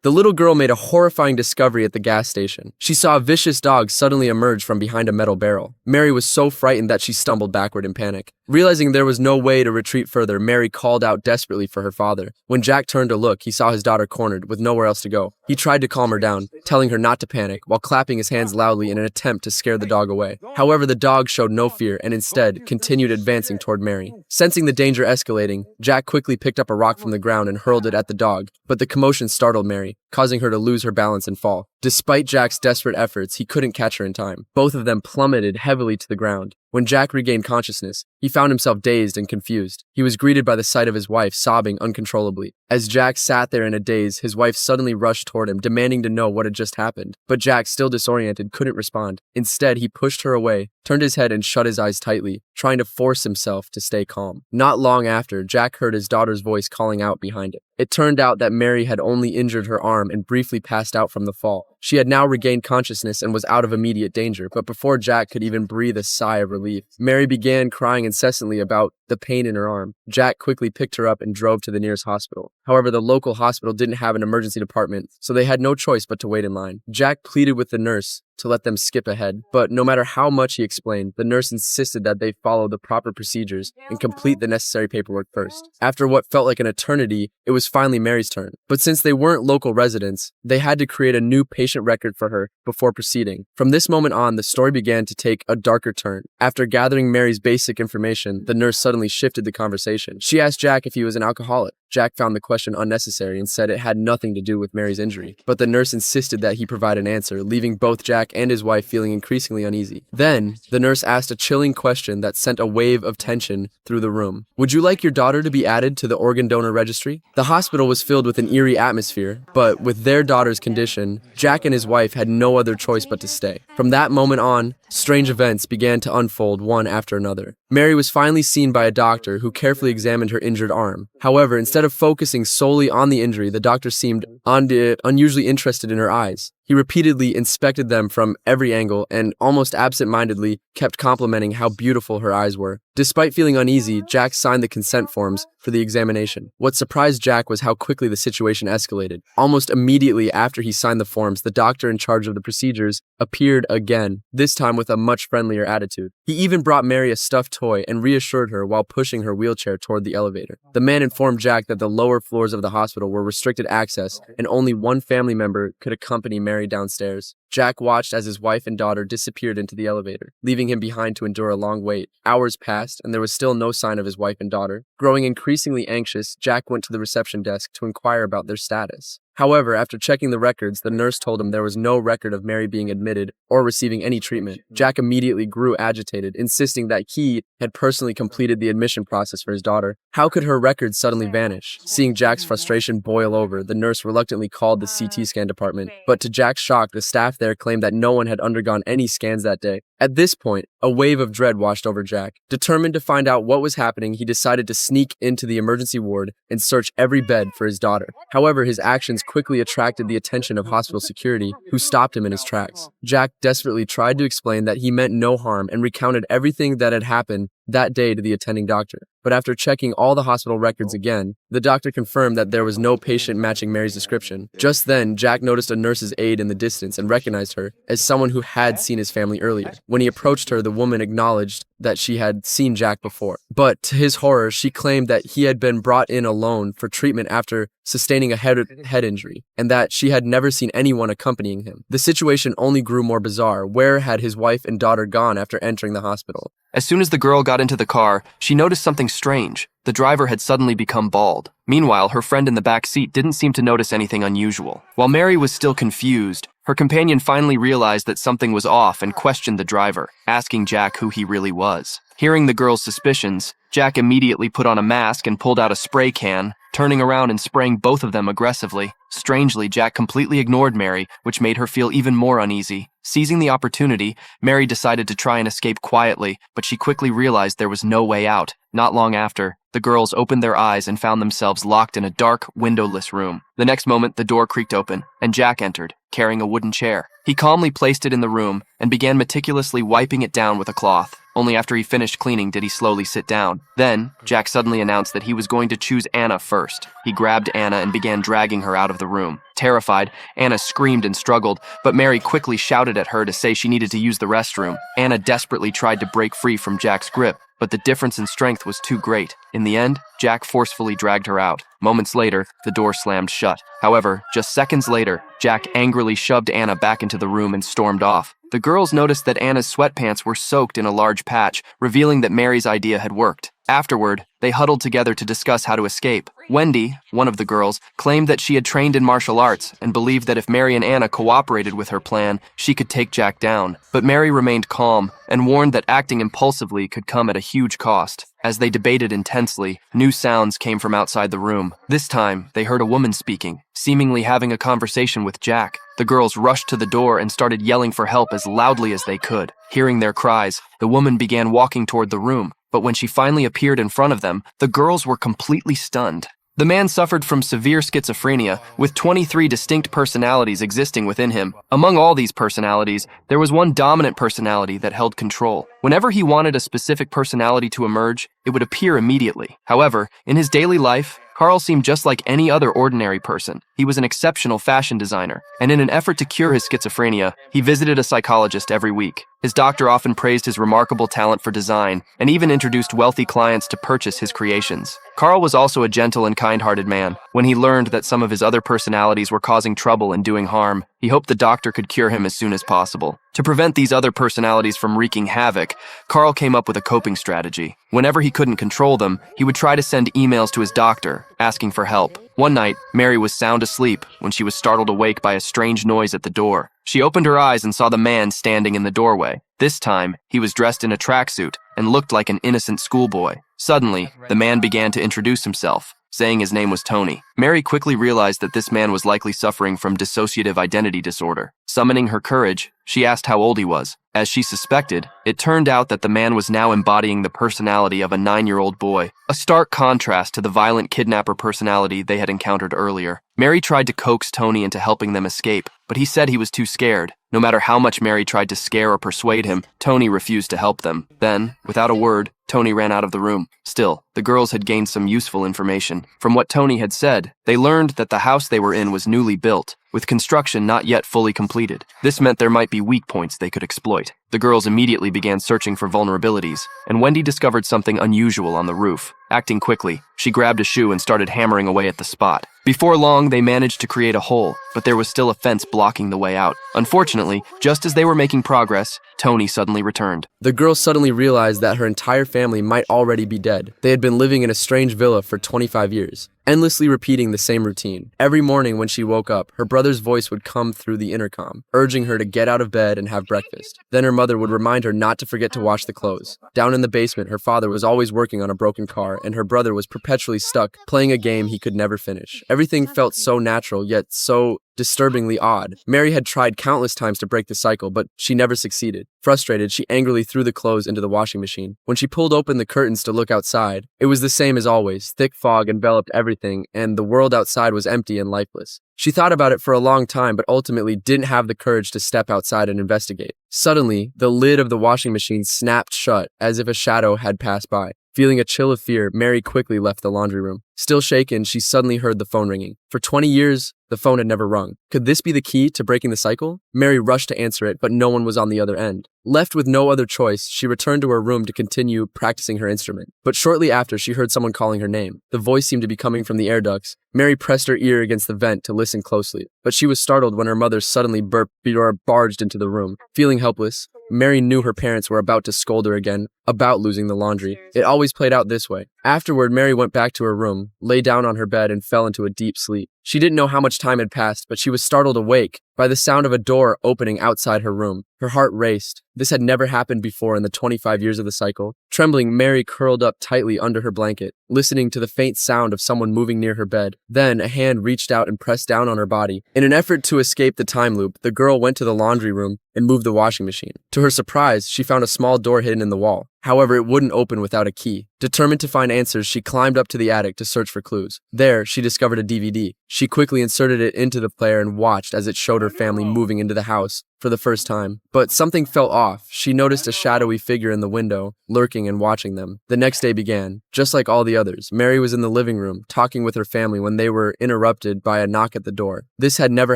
The little girl made a horrifying discovery at the gas station. She saw a vicious dog suddenly emerge from behind a metal barrel. Mary was so frightened that she stumbled backward in panic. Realizing there was no way to retreat further, Mary called out desperately for her father. When Jack turned to look, he saw his daughter cornered with nowhere else to go. He tried to calm her down, telling her not to panic, while clapping his hands loudly in an attempt to scare the dog away. However, the dog showed no fear and instead continued advancing toward Mary. Sensing the danger escalating, Jack quickly picked up a rock from the ground and hurled it at the dog, but the commotion startled Mary, causing her to lose her balance and fall. Despite Jack's desperate efforts, he couldn't catch her in time. Both of them plummeted heavily to the ground. When Jack regained consciousness, he found himself dazed and confused. He was greeted by the sight of his wife sobbing uncontrollably. As Jack sat there in a daze, his wife suddenly rushed toward him, demanding to know what had just happened. But Jack, still disoriented, couldn't respond. Instead, he pushed her away, turned his head and shut his eyes tightly, trying to force himself to stay calm. Not long after, Jack heard his daughter's voice calling out behind him. It turned out that Mary had only injured her arm and briefly passed out from the fall. She had now regained consciousness and was out of immediate danger, but before Jack could even breathe a sigh of relief, Mary began crying incessantly about the pain in her arm. Jack quickly picked her up and drove to the nearest hospital. However, the local hospital didn't have an emergency department, so they had no choice but to wait in line. Jack pleaded with the nurse to let them skip ahead, but no matter how much he explained, the nurse insisted that they follow the proper procedures and complete the necessary paperwork first. After what felt like an eternity, it was finally Mary's turn. But since they weren't local residents, they had to create a new patient record for her before proceeding. From this moment on, the story began to take a darker turn. After gathering Mary's basic information, the nurse suddenly shifted the conversation. She asked Jack if he was an alcoholic. Jack found the question unnecessary and said it had nothing to do with Mary's injury. But the nurse insisted that he provide an answer, leaving both Jack and his wife feeling increasingly uneasy. Then, the nurse asked a chilling question that sent a wave of tension through the room. Would you like your daughter to be added to the organ donor registry? The hospital was filled with an eerie atmosphere, but with their daughter's condition, Jack and his wife had no other choice but to stay. From that moment on, strange events began to unfold one after another. Mary was finally seen by a doctor who carefully examined her injured arm. However, instead of focusing solely on the injury, the doctor seemed unusually interested in her eyes. He repeatedly inspected them from every angle and almost absent-mindedly kept complimenting how beautiful her eyes were. Despite feeling uneasy, Jack signed the consent forms for the examination. What surprised Jack was how quickly the situation escalated. Almost immediately after he signed the forms, the doctor in charge of the procedures appeared again, this time with a much friendlier attitude. He even brought Mary a stuffed toy and reassured her while pushing her wheelchair toward the elevator. The man informed Jack that the lower floors of the hospital were restricted access and only one family member could accompany Mary downstairs. Jack watched as his wife and daughter disappeared into the elevator, leaving him behind to endure a long wait. Hours passed, and there was still no sign of his wife and daughter. Growing increasingly anxious, Jack went to the reception desk to inquire about their status. However, after checking the records, the nurse told him there was no record of Mary being admitted or receiving any treatment. Jack immediately grew agitated, insisting that he had personally completed the admission process for his daughter. How could her records suddenly vanish? Seeing Jack's frustration boil over, the nurse reluctantly called the CT scan department, but to Jack's shock, the staff there claimed that no one had undergone any scans that day. At this point, a wave of dread washed over Jack. Determined to find out what was happening, he decided to sneak into the emergency ward and search every bed for his daughter. However, his actions quickly attracted the attention of hospital security, who stopped him in his tracks. Jack desperately tried to explain that he meant no harm and recounted everything that had happened that day to the attending doctor. But after checking all the hospital records again, the doctor confirmed that there was no patient matching Mary's description. Just then, Jack noticed a nurse's aide in the distance and recognized her as someone who had seen his family earlier. When he approached her, the woman acknowledged that she had seen Jack before. But to his horror, she claimed that he had been brought in alone for treatment after sustaining a head injury, and that she had never seen anyone accompanying him. The situation only grew more bizarre. Where had his wife and daughter gone after entering the hospital? As soon as the girl got into the car, she noticed something strange. The driver had suddenly become bald. Meanwhile, her friend in the back seat didn't seem to notice anything unusual. While Mary was still confused, her companion finally realized that something was off and questioned the driver, asking Jack who he really was. Hearing the girl's suspicions, Jack immediately put on a mask and pulled out a spray can, turning around and spraying both of them aggressively. Strangely, Jack completely ignored Mary, which made her feel even more uneasy. Seizing the opportunity, Mary decided to try and escape quietly, but she quickly realized there was no way out. Not long after, the girls opened their eyes and found themselves locked in a dark, windowless room. The next moment, the door creaked open, and Jack entered, carrying a wooden chair. He calmly placed it in the room and began meticulously wiping it down with a cloth. Only after he finished cleaning did he slowly sit down. Then, Jack suddenly announced that he was going to choose Anna first. He grabbed Anna and began dragging her out of the room. Terrified, Anna screamed and struggled, but Mary quickly shouted at her to say she needed to use the restroom. Anna desperately tried to break free from Jack's grip, but the difference in strength was too great. In the end, Jack forcefully dragged her out. Moments later, the door slammed shut. However, just seconds later, Jack angrily shoved Anna back into the room and stormed off. The girls noticed that Anna's sweatpants were soaked in a large patch, revealing that Mary's idea had worked. Afterward, they huddled together to discuss how to escape. Wendy, one of the girls, claimed that she had trained in martial arts and believed that if Mary and Anna cooperated with her plan, she could take Jack down. But Mary remained calm and warned that acting impulsively could come at a huge cost. As they debated intensely, new sounds came from outside the room. This time, they heard a woman speaking, seemingly having a conversation with Jack. The girls rushed to the door and started yelling for help as loudly as they could. Hearing their cries, the woman began walking toward the room. But when she finally appeared in front of them, the girls were completely stunned. The man suffered from severe schizophrenia, with 23 distinct personalities existing within him. Among all these personalities, there was one dominant personality that held control. Whenever he wanted a specific personality to emerge, it would appear immediately. However, in his daily life, Carl seemed just like any other ordinary person. He was an exceptional fashion designer, and in an effort to cure his schizophrenia, he visited a psychologist every week. His doctor often praised his remarkable talent for design, and even introduced wealthy clients to purchase his creations. Carl was also a gentle and kind-hearted man. When he learned that some of his other personalities were causing trouble and doing harm, he hoped the doctor could cure him as soon as possible. To prevent these other personalities from wreaking havoc, Carl came up with a coping strategy. Whenever he couldn't control them, he would try to send emails to his doctor, asking for help. One night, Mary was sound asleep when she was startled awake by a strange noise at the door. She opened her eyes and saw the man standing in the doorway. This time, he was dressed in a tracksuit and looked like an innocent schoolboy. Suddenly, the man began to introduce himself, saying his name was Tony. Mary quickly realized that this man was likely suffering from dissociative identity disorder. Summoning her courage, she asked how old he was. As she suspected, it turned out that the man was now embodying the personality of a 9-year-old boy, a stark contrast to the violent kidnapper personality they had encountered earlier. Mary tried to coax Tony into helping them escape, but he said he was too scared. No matter how much Mary tried to scare or persuade him, Tony refused to help them. Then, without a word, Tony ran out of the room. Still, the girls had gained some useful information. From what Tony had said, they learned that the house they were in was newly built, with construction not yet fully completed. This meant there might be weak points they could exploit. The girls immediately began searching for vulnerabilities, and Wendy discovered something unusual on the roof. Acting quickly, she grabbed a shoe and started hammering away at the spot. Before long, they managed to create a hole, but there was still a fence blocking the way out. Unfortunately, just as they were making progress, Tony suddenly returned. The girl suddenly realized that her entire family might already be dead. They had been living in a strange villa for 25 years, endlessly repeating the same routine. Every morning when she woke up, her brother's voice would come through the intercom, urging her to get out of bed and have breakfast. Then her mother would remind her not to forget to wash the clothes. Down in the basement, her father was always working on a broken car, and her brother was perpetually stuck playing a game he could never finish. Everything felt so natural, yet so disturbingly odd. Mary had tried countless times to break the cycle, but she never succeeded. Frustrated, she angrily threw the clothes into the washing machine. When she pulled open the curtains to look outside, it was the same as always. Thick fog enveloped everything, and the world outside was empty and lifeless. She thought about it for a long time, but ultimately didn't have the courage to step outside and investigate. Suddenly, the lid of the washing machine snapped shut, as if a shadow had passed by. Feeling a chill of fear, Mary quickly left the laundry room. Still shaken, she suddenly heard the phone ringing. For 20 years, the phone had never rung. Could this be the key to breaking the cycle? Mary rushed to answer it, but no one was on the other end. Left with no other choice, she returned to her room to continue practicing her instrument. But shortly after, she heard someone calling her name. The voice seemed to be coming from the air ducts. Mary pressed her ear against the vent to listen closely, but she was startled when her mother suddenly barged into the room. Feeling helpless, Mary knew her parents were about to scold her again about losing the laundry. It always played out this way. Afterward, Mary went back to her room, lay down on her bed, and fell into a deep sleep. She didn't know how much time had passed, but she was startled awake by the sound of a door opening outside her room. Her heart raced. This had never happened before in the 25 years of the cycle. Trembling, Mary curled up tightly under her blanket, listening to the faint sound of someone moving near her bed. Then, a hand reached out and pressed down on her body. In an effort to escape the time loop, the girl went to the laundry room and moved the washing machine. To her surprise, she found a small door hidden in the wall. However, it wouldn't open without a key. Determined to find answers, she climbed up to the attic to search for clues. There, she discovered a DVD. She quickly inserted it into the player and watched as it showed her family moving into the house. for the first time. But something felt off. She noticed a shadowy figure in the window, lurking and watching them. The next day began. Just like all the others, Mary was in the living room, talking with her family when they were interrupted by a knock at the door. This had never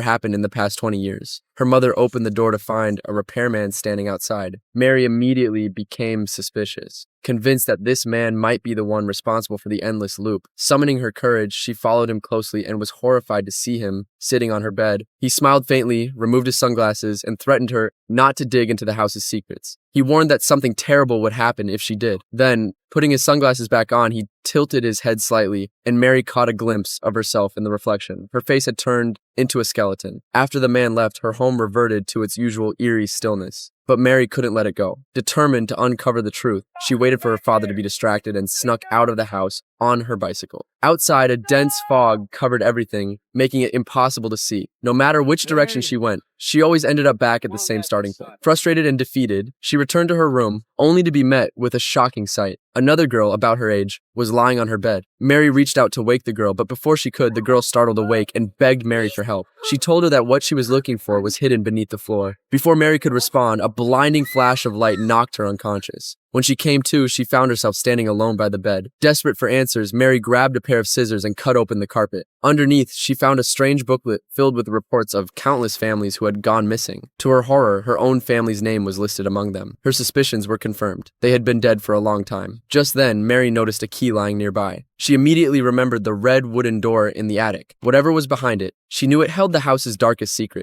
happened in the past 20 years. Her mother opened the door to find a repairman standing outside. Mary immediately became suspicious, convinced that this man might be the one responsible for the endless loop. Summoning her courage, she followed him closely and was horrified to see him sitting on her bed. He smiled faintly, removed his sunglasses, and threatened her not to dig into the house's secrets. He warned that something terrible would happen if she did. Then, putting his sunglasses back on, he tilted his head slightly, and Mary caught a glimpse of herself in the reflection. Her face had turned into a skeleton. After the man left, her home reverted to its usual eerie stillness. But Mary couldn't let it go. Determined to uncover the truth, she waited for her father to be distracted and snuck out of the house on her bicycle. Outside, a dense fog covered everything, making it impossible to see. No matter which direction she went, she always ended up back at the same starting point. Frustrated and defeated, she returned to her room, only to be met with a shocking sight. Another girl, about her age, was lying on her bed. Mary reached out to wake the girl, but before she could, the girl startled awake and begged Mary for help. She told her that what she was looking for was hidden beneath the floor. Before Mary could respond, a blinding flash of light knocked her unconscious. When she came to, she found herself standing alone by the bed. Desperate for answers, Mary grabbed a pair of scissors and cut open the carpet. Underneath, she found a strange booklet filled with reports of countless families who had gone missing. To her horror, her own family's name was listed among them. Her suspicions were confirmed. They had been dead for a long time. Just then, Mary noticed a key lying nearby. She immediately remembered the red wooden door in the attic. Whatever was behind it, she knew it held the house's darkest secret.